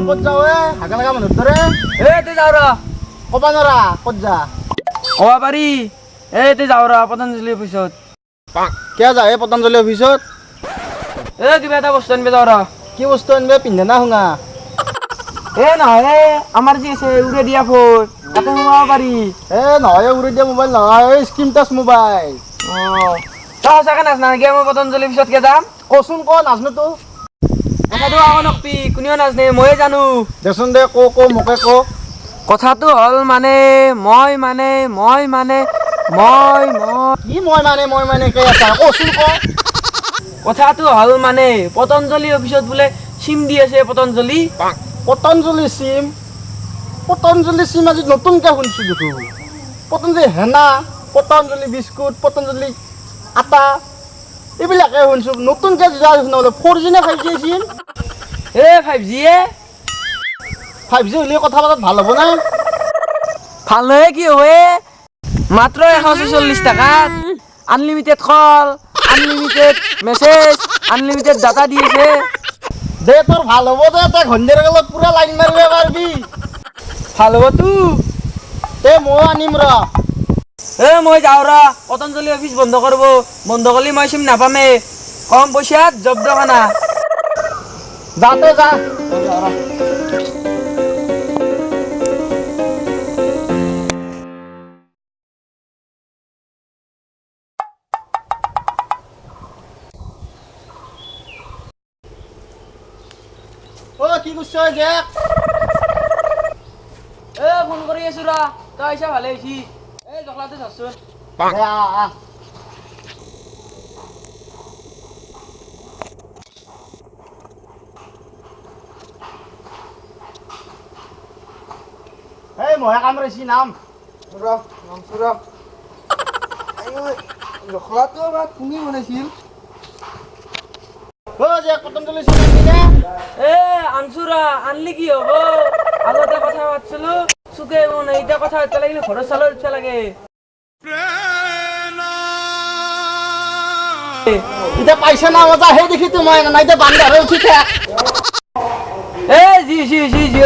ক'ত যাওঁ হাগা লগা মানুহৰ দৰে তে যাওঁ ৰ ক'বা নোৱাৰা ক'ত যা ক'ব পাৰি তে যাওঁ ৰ পতঞ্জলি অফিচত কিয় যা পতঞ্জলি অফিচত কিবা এটা বস্তু আনিব যাওঁ ৰ কি বস্তু আনিবি পিন্ধে না শুঙা নহয় আমাৰ যি আছে উৰে দিয়া ফোন তাতে সোমাব পাৰি নহয় উৰি দিয়া মোবাইল নহয় স্ক্ৰীন টাচ মোবাইল তই সঁচাকে নাজনা নেকি মই পতঞ্জলি অফিচতকে যাম কচোন ক নাজনো তো কথাটো আকৌ নকবি কোনেও নাজনে ময়ে জানো দেচোন দে ক মোকে ক কথাটো হ'ল মানে মই কি মই মানে কে আছা কচোন ক কথাটো হ'ল মানে পতঞ্জলি অফিচত বোলে চিম দি আছে পতঞ্জলি পতঞ্জলি চিম আজি নতুনকৈ শুনিছোঁ দেখোন পতঞ্জলি হেনা পতঞ্জলি বিস্কুট পতঞ্জলি আটা এইবিলাকে শুনিছোঁ নতুনকৈ যোৱা নহ'লে 4G নে 5G চিম 5G 5G হ'লে কথা পতাত ভাল হ'ব না ভাল নহয় কি হয় মাত্ৰ 146 টকাত আনলিমিটেড কল আনলিমিটেড মেছেজ আনলিমিটেড ডাটা দি আছে দে তোৰ ভাল হ'ব দে তই ঘন্দিৰ লগত পুৰা লাইন মাৰিব পাৰিবি ভাল হ'বতো ময়ো আনিম ৰ মই যাওঁ ৰ পতঞ্জলি অফিচ বন্ধ কৰিব বন্ধ কৰিলে মই চিম নাপামেই কম পইচাত জব্দখানা যাতে যা কি কৈছ জেক ফোন কৰি আছো ৰ তই আহিছা ভালে হৈছি জখলাতে যাচোন মহে কামৰাইছি নাম জখলাটো কোনে বনাইছিল পতঞ্জলি চিম আনিবি নে আনছো ৰ আনলি কি হ'ব আগতে কথা পাতিছিলো চুকে মানে এতিয়া কথা পাতিব লাগিলে ঘৰৰ চালৰ ইচ্ছা লাগে এতিয়া পাইছে না মজা সেই দেখি তো মই না এতিয়া বান্দাৰে উঠি থাক জিঅ'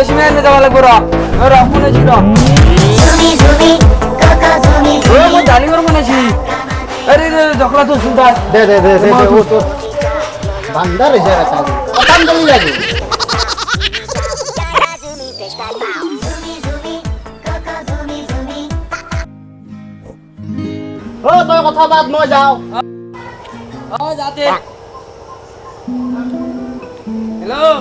চিম আনি যাব লাগিব ৰ ফোন আছি ৰ মই জানিবৰ ফোন আছি জখলাটো চুন্দাৰ দে বান্দাৰ হৈছে পতঞ্জলি লাগে তই কথা বাদ মই যাওঁ যাতে হেল্ল'